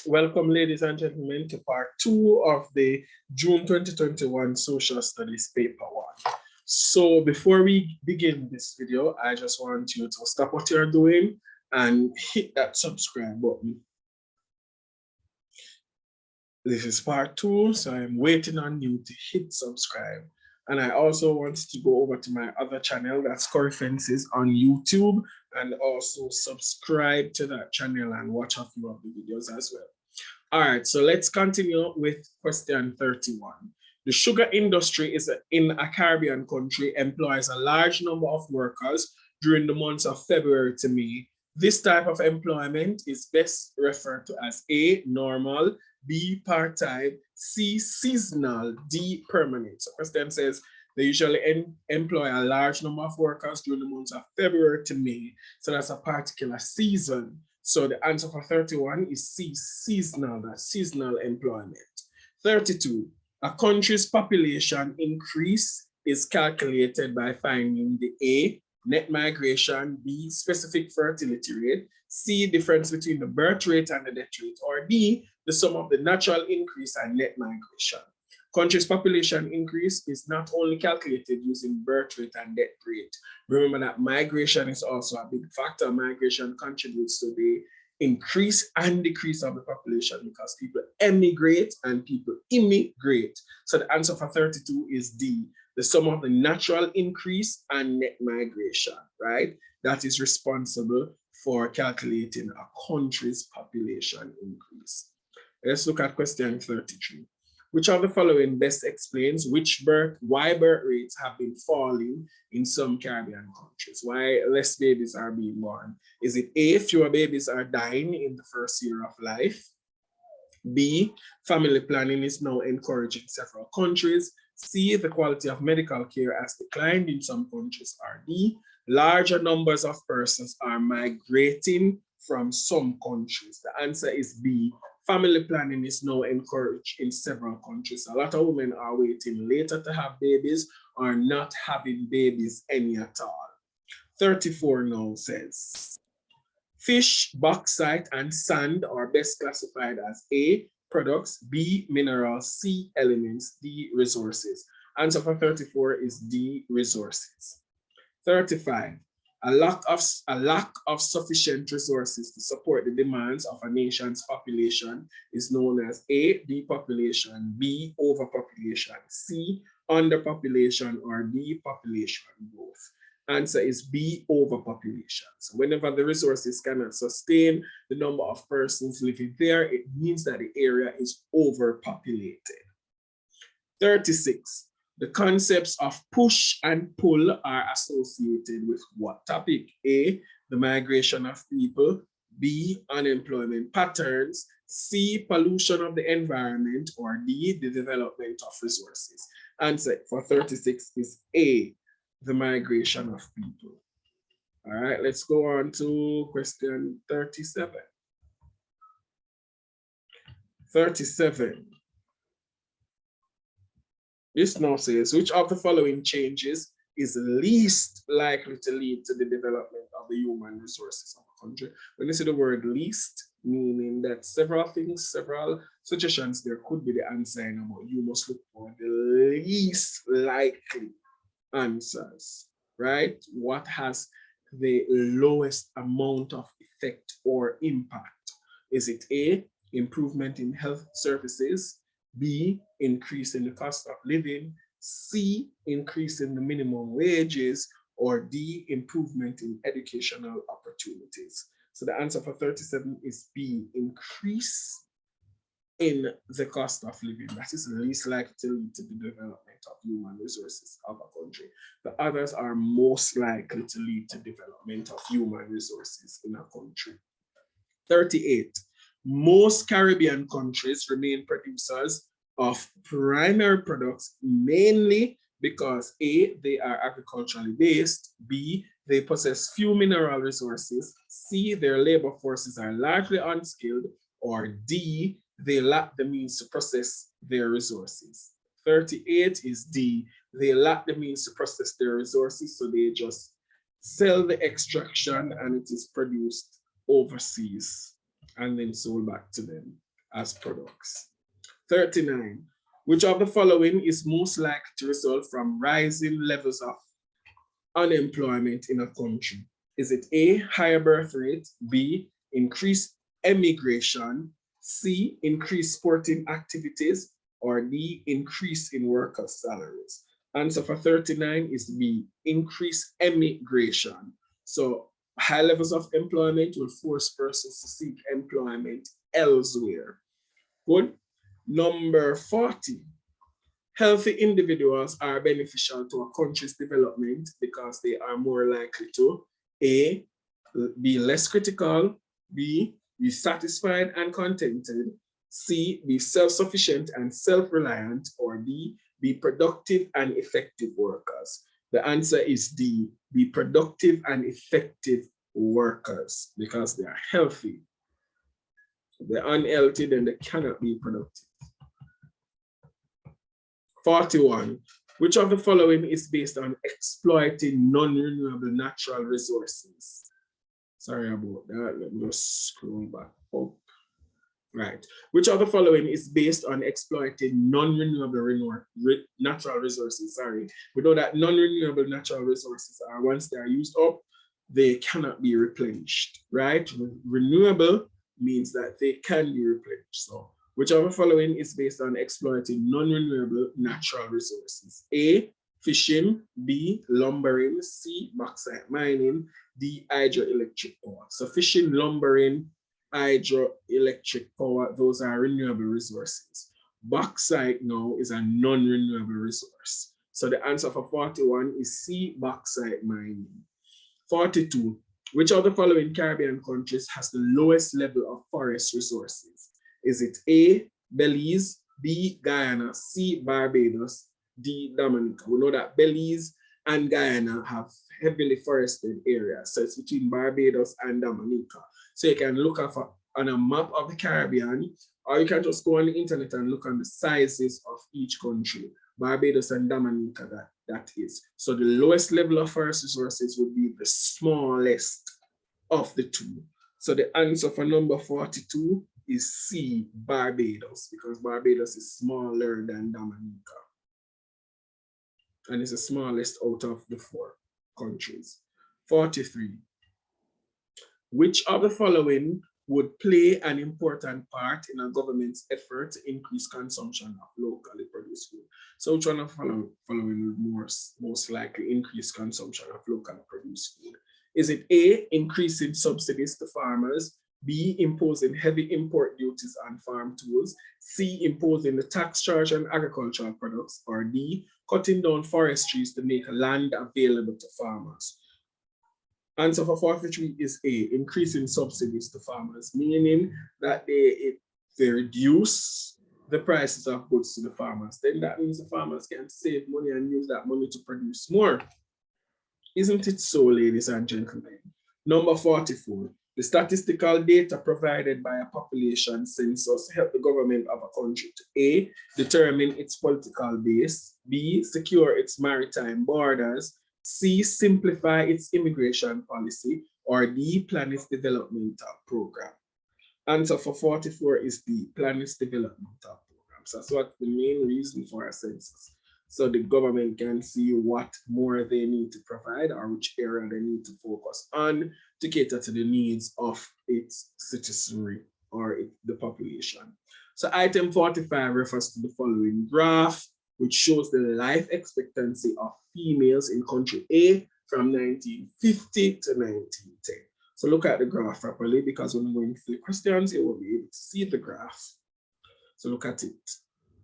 Welcome, ladies and gentlemen, to part 2 of the June 2021 Social Studies Paper 1. So before we begin this video, I just want you to stop what you're doing and hit that subscribe button. This is part 2, so I'm waiting on you to hit subscribe. And I also want to go over to my other channel, that's Curry Fences on YouTube, and also subscribe to that channel and watch a few of the videos as well. All right, so let's continue with question 31. The sugar industry in a Caribbean country employs a large number of workers during the months of February to May. This type of employment is best referred to as A, normal, B, part-time, C, seasonal, D, permanent. So question says they usually employ a large number of workers during the months of February to May. So that's a particular season. So the answer for 31 is C, seasonal, that's seasonal employment. 32, a country's population increase is calculated by finding the A, net migration, B, specific fertility rate, C, difference between the birth rate and the death rate, or D, the sum of the natural increase and net migration. Country's population increase is not only calculated using birth rate and death rate. Remember that migration is also a big factor. Migration contributes to the increase and decrease of the population because people emigrate and people immigrate. So the answer for 32 is D, the sum of the natural increase and net migration, right? That is responsible for calculating a country's population increase. Let's look at question 33. Which of the following best explains why birth rates have been falling in some Caribbean countries? Why less babies are being born? Is it A, fewer babies are dying in the first year of life? B, family planning is now encouraged in several countries? C, the quality of medical care has declined in some countries? Or D, larger numbers of persons are migrating from some countries? The answer is B. Family planning is now encouraged in several countries. A lot of women are waiting later to have babies or not having babies any at all. 34 now says, fish, bauxite, and sand are best classified as A, products, B, minerals, C, elements, D, resources. Answer for 34 is D, resources. 35. A lack of sufficient resources to support the demands of a nation's population is known as A, depopulation, B, overpopulation, C, underpopulation, or D, population growth. Answer is B, overpopulation. So whenever the resources cannot sustain the number of persons living there, it means that the area is overpopulated. 36. The concepts of push and pull are associated with what topic? A, the migration of people, B, unemployment patterns, C, pollution of the environment, or D, the development of resources. Answer for 36 is A, the migration of people. All right, let's go on to question 37. 37. This now says, which of the following changes is least likely to lead to the development of the human resources of a country? When you see the word least, meaning that several suggestions, there could be the answer, but you must look for the least likely answers, right? What has the lowest amount of effect or impact? Is it A, improvement in health services, B, increase in the cost of living, C, increase in the minimum wages, or D, improvement in educational opportunities? So the answer for 37 is B, increase in the cost of living. That is the least likely to lead to the development of human resources of a country. The others are most likely to lead to development of human resources in a country. 38. Most Caribbean countries remain producers of primary products mainly because A, they are agriculturally based, B, they possess few mineral resources, C, their labor forces are largely unskilled, or D, they lack the means to process their resources. 38 is D, they lack the means to process their resources, so they just sell the extraction and it is produced overseas and then sold back to them. as products. 39. Which of the following is most likely to result from rising levels of unemployment in a country? Is it A, higher birth rate, B, increased emigration, C, increased sporting activities, or D, increase in workers' salaries? Answer for 39 is B, increased emigration. So high levels of employment will force persons to seek employment elsewhere. Good. Number 40. Healthy individuals are beneficial to a country's development because they are more likely to A, be less critical, B, be satisfied and contented, C, be self-sufficient and self-reliant, or D, be productive and effective workers. The answer is D, be productive and effective workers because they are healthy. If they're unhealthy, then they cannot be productive. 41. Which of the following is based on exploiting non-renewable natural resources? Sorry about that. Let me just scroll back up. Right. Which of the following is based on exploiting non-renewable natural resources? Sorry. We know that non-renewable natural resources are, once they are used up, they cannot be replenished, right? Renewable means that they can be replenished. So which of the following is based on exploiting non-renewable natural resources? A, fishing, B, lumbering, C, bauxite mining, D, hydroelectric power. So fishing, lumbering, hydroelectric power, those are renewable resources. Bauxite now is a non-renewable resource. So the answer for 41 is C, bauxite mining. 42. Which of the following Caribbean countries has the lowest level of forest resources? Is it A, Belize, B, Guyana, C, Barbados, D, Dominica? We know that Belize and Guyana have heavily forested areas. So it's between Barbados and Dominica. So you can look on a map of the Caribbean, or you can just go on the internet and look on the sizes of each country. Barbados and Dominica, that is. So the lowest level of forest resources would be the smallest of the two. So the answer for number 42 is C, Barbados, because Barbados is smaller than Dominica. And it's the smallest out of the four countries. 43. Which of the following would play an important part in a government's effort to increase consumption of locally produced food? So which one of the following would most likely increase consumption of locally produced food? Is it A, increasing subsidies to farmers, B, imposing heavy import duties on farm tools, C, imposing the tax charge on agricultural products, or D, cutting down forest trees to make land available to farmers? Answer for 43 is A, increasing subsidies to farmers, meaning that they reduce the prices of goods to the farmers. Then that means the farmers can save money and use that money to produce more. Isn't it so, ladies and gentlemen? Number 44, the statistical data provided by a population census help the government of a country to A, determine its political base, B, secure its maritime borders, C, simplify its immigration policy, or D, plan its developmental program. Answer for 44 is D, plan its developmental programs. That's what the main reason for a census. So the government can see what more they need to provide or which area they need to focus on to cater to the needs of its citizenry or the population. So item 45 refers to the following graph, which shows the life expectancy of females in country A from 1950 to 1910. So look at the graph properly, because when I'm going through the questions, you will be able to see the graph. So look at it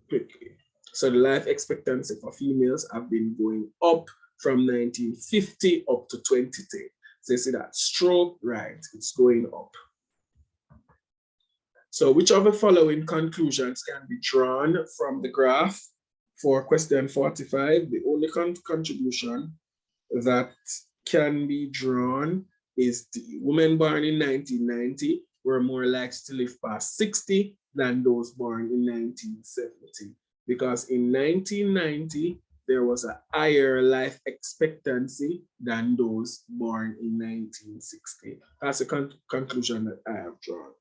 quickly. So the life expectancy for females have been going up from 1950 up to 2010. So you see that stroke, right? It's going up. So which of the following conclusions can be drawn from the graph? For question 45, the only contribution that can be drawn is the women born in 1990 were more likely to live past 60 than those born in 1970. Because in 1990, there was a higher life expectancy than those born in 1960. That's a conclusion that I have drawn.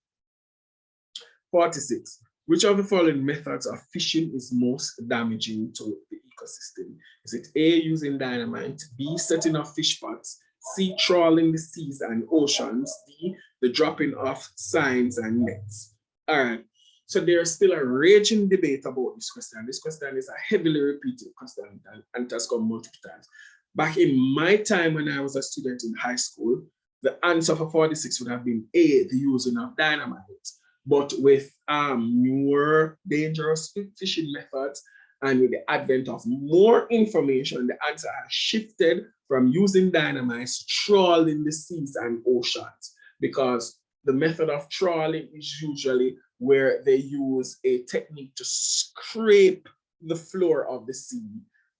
46. Which of the following methods of fishing is most damaging to the ecosystem? Is it A, using dynamite, B, setting off fish pots, C, trawling the seas and oceans, D, the dropping of signs and nets? All right. So there's still a raging debate about this question. This question is a heavily repeated question and it has come multiple times. Back in my time when I was a student in high school, the answer for 46 would have been A, the using of dynamite. But with newer dangerous fishing methods and with the advent of more information, the answer has shifted from using dynamite to trawling the seas and oceans, because the method of trawling is usually where they use a technique to scrape the floor of the sea.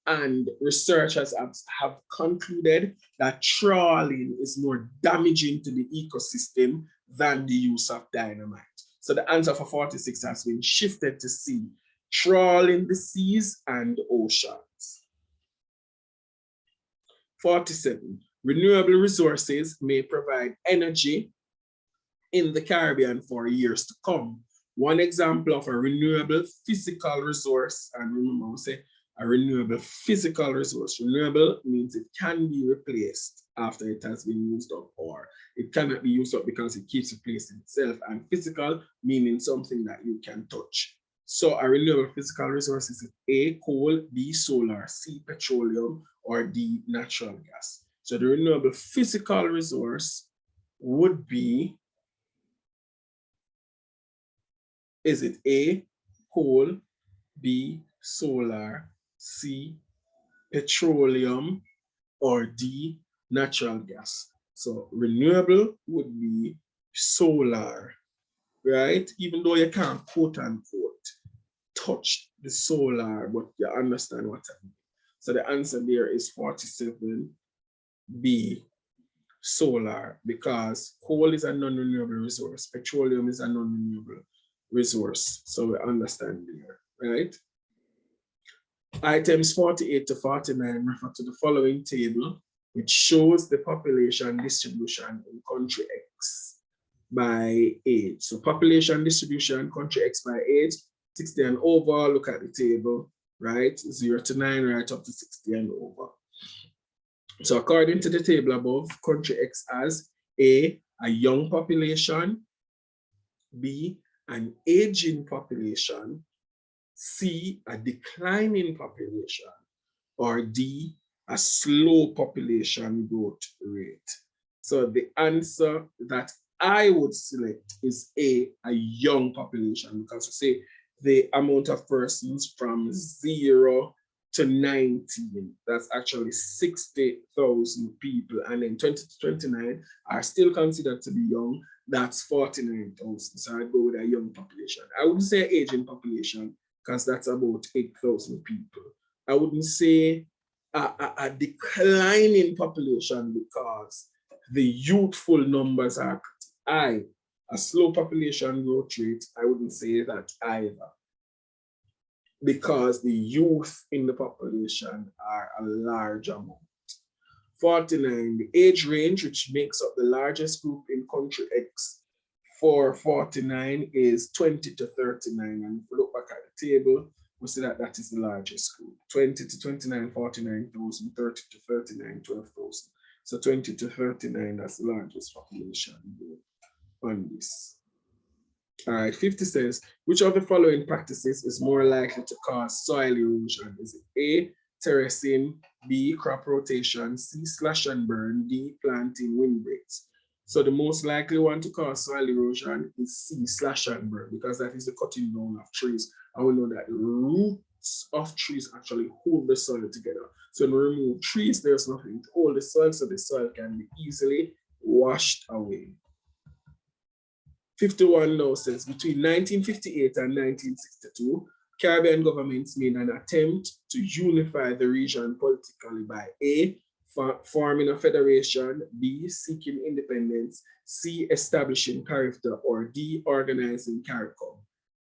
And researchers have concluded that trawling is more damaging to the ecosystem than the use of dynamite. So the answer for 46 has been shifted to C, trawling the seas and oceans. 47, renewable resources may provide energy in the Caribbean for years to come. One example of a renewable physical resource, and remember we say a renewable physical resource. Renewable means it can be replaced after it has been used up, or it cannot be used up because it keeps replacing itself, and physical meaning something that you can touch. So a renewable physical resource is A, coal, B, solar, C, petroleum, or D, natural gas. So the renewable physical resource would be, is it A, coal, B, solar, C, petroleum, or D, natural gas? So renewable would be solar, right? Even though you can't quote unquote touch the solar, but you understand what I mean. So the answer there is 47B, solar, because coal is a non-renewable resource, petroleum is a non-renewable resource. So we understand there, right? Items 48 to 49 refer to the following table, which shows the population distribution in country X by age. So population distribution, country X by age, 60 and over, look at the table, right? 0 to 9, right up to 60 and over. So according to the table above, country X has A, a young population, B, an aging population, C, a declining population, or D, a slow population growth rate. So the answer that I would select is A, a young population, because we say the amount of persons from 0 to 19, that's actually 60,000 people, and then 20 to 29 are still considered to be young, that's 49,000. So I'd go with a young population. I wouldn't say aging population, because that's about 8,000 people. I wouldn't say a declining population, because the youthful numbers are high. A slow population growth rate, I wouldn't say that either, because the youth in the population are a large amount. 49, the age range, which makes up the largest group in country X for 49, is 20 to 39. And if we look back at the table, we see that that is the largest group. 20 to 29, 49,000, 30 to 39, 12,000. So 20 to 39, that's the largest population group on this. All right, 50 says, which of the following practices is more likely to cause soil erosion? Is it A, terracing, B, crop rotation, C, slash and burn, D, planting windbreaks? So the most likely one to cause soil erosion is C, slash and burn, because that is the cutting down of trees. And we know that the roots of trees actually hold the soil together. So when we remove trees, there's nothing to hold the soil, so the soil can be easily washed away. 51 now says, between 1958 and 1962, Caribbean governments made an attempt to unify the region politically by A, forming a federation, B, seeking independence, C, establishing character, or D, organizing CARICOM.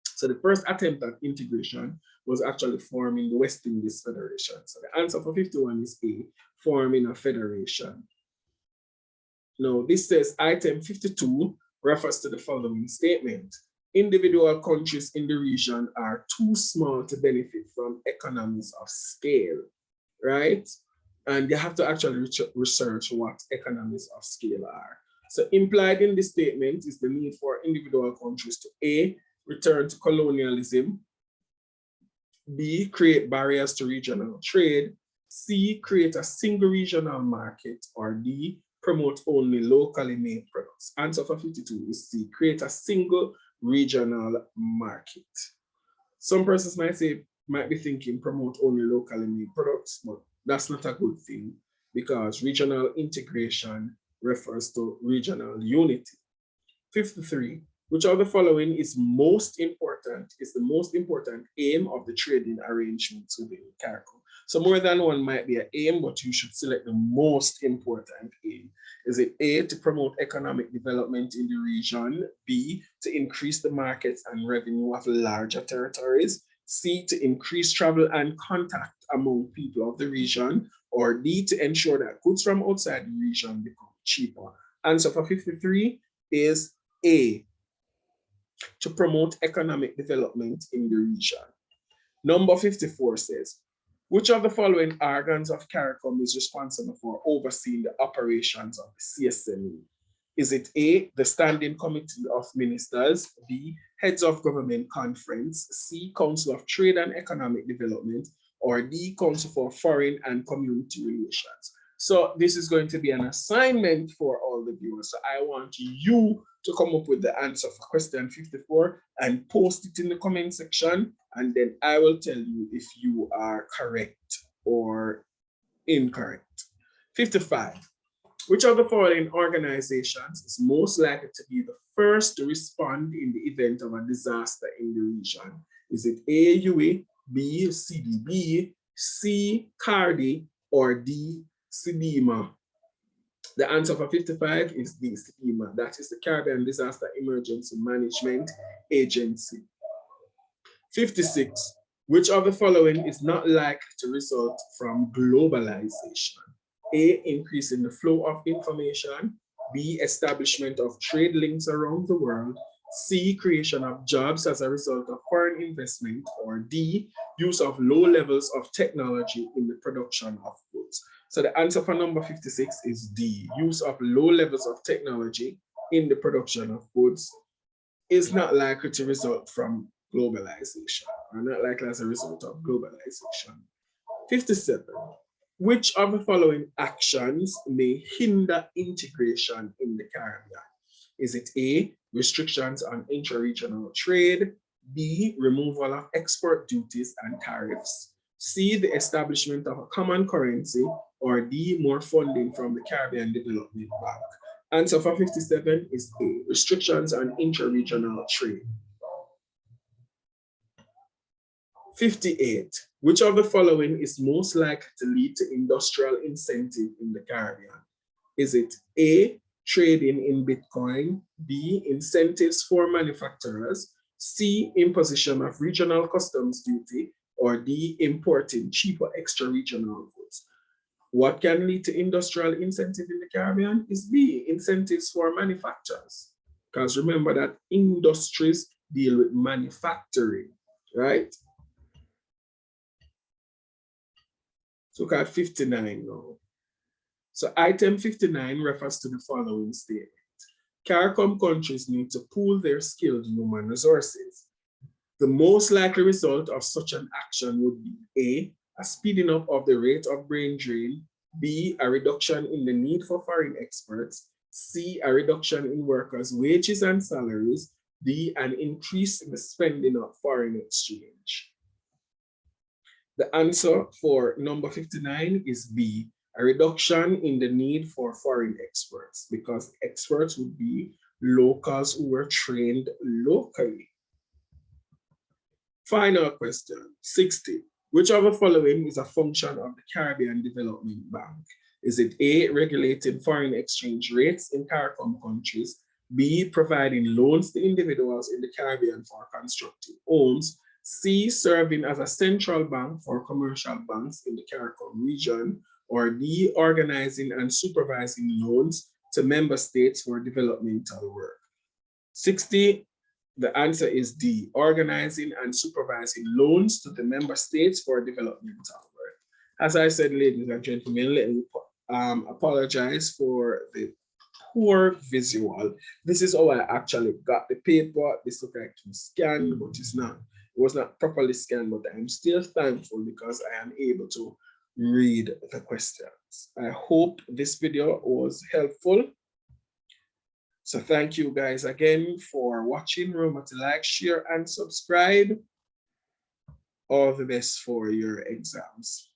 So the first attempt at integration was actually forming the West Indies Federation. So the answer for 51 is A, forming a federation. Now this says item 52 refers to the following statement. individual countries in the region are too small to benefit from economies of scale, right? And you have to actually research what economies of scale are. So implied in this statement is the need for individual countries to A, return to colonialism, B, create barriers to regional trade, C, create a single regional market, or D, promote only locally made products. Answer for 52 is C, create a single regional market. Some persons might be thinking promote only locally made products, but that's not a good thing because regional integration refers to regional unity. 53, which of the following is the most important aim of the trading arrangements within CARICOM? So more than one might be an aim, but you should select the most important aim. Is it A, to promote economic development in the region, B, to increase the markets and revenue of larger territories, C, to increase travel and contact among people of the region, or D, to ensure that goods from outside the region become cheaper? Answer for 53 is A, to promote economic development in the region. Number 54 says, which of the following organs of CARICOM is responsible for overseeing the operations of the CSME? Is it A, the Standing Committee of Ministers, B, Heads of Government Conference, C, Council of Trade and Economic Development, or D, Council for Foreign and Community Relations? So this is going to be an assignment for all the viewers. So I want you to come up with the answer for question 54 and post it in the comment section, and then I will tell you if you are correct or incorrect. 55. Which of the following organizations is most likely to be the first to respond in the event of a disaster in the region? Is it A, UA, B, CDB, C, CARDI, or D, CDEMA? The answer for 55 is D, CDEMA. That is the Caribbean Disaster Emergency Management Agency. 56. Which of the following is not likely to result from globalization? A, increase in the flow of information, B, establishment of trade links around the world, C, creation of jobs as a result of foreign investment, or D, use of low levels of technology in the production of goods. So the answer for number 56 is D, use of low levels of technology in the production of goods is not likely to result from globalization, or not likely as a result of globalization. 57. Which of the following actions may hinder integration in the Caribbean? Is it A, restrictions on intra-regional trade, B, removal of export duties and tariffs, C, the establishment of a common currency, or D, more funding from the Caribbean Development Bank? Answer for 57 is A, restrictions on intra-regional trade. 58. Which of the following is most likely to lead to industrial incentive in the Caribbean? Is it A, trading in Bitcoin, B, incentives for manufacturers, C, imposition of regional customs duty, or D, importing cheaper extra-regional goods? What can lead to industrial incentive in the Caribbean is B, incentives for manufacturers. Because remember that industries deal with manufacturing, right? So look at 59 now. So item 59 refers to the following statement. CARICOM countries need to pool their skilled human resources. The most likely result of such an action would be A, speeding up of the rate of brain drain, B, a reduction in the need for foreign experts, C, a reduction in workers' wages and salaries, D, an increase in the spending of foreign exchange. The answer for number 59 is B, a reduction in the need for foreign experts, because experts would be locals who were trained locally. Final question, 60. Which of the following is a function of the Caribbean Development Bank? Is it A, regulating foreign exchange rates in CARICOM countries, B, providing loans to individuals in the Caribbean for constructing homes, C, serving as a central bank for commercial banks in the CARICOM region, or D, organizing and supervising loans to member states for developmental work? 60, The answer is D, organizing and supervising loans to the member states for developmental work. As I said, ladies and gentlemen, let me apologize for the poor visual. This is how I actually got the paper. This looked like it was scanned, but it's not. It was not properly scanned, but I'm still thankful because I am able to read the questions. I hope this video was helpful. So thank you guys again for watching. Remember to like, share, and subscribe. All the best for your exams.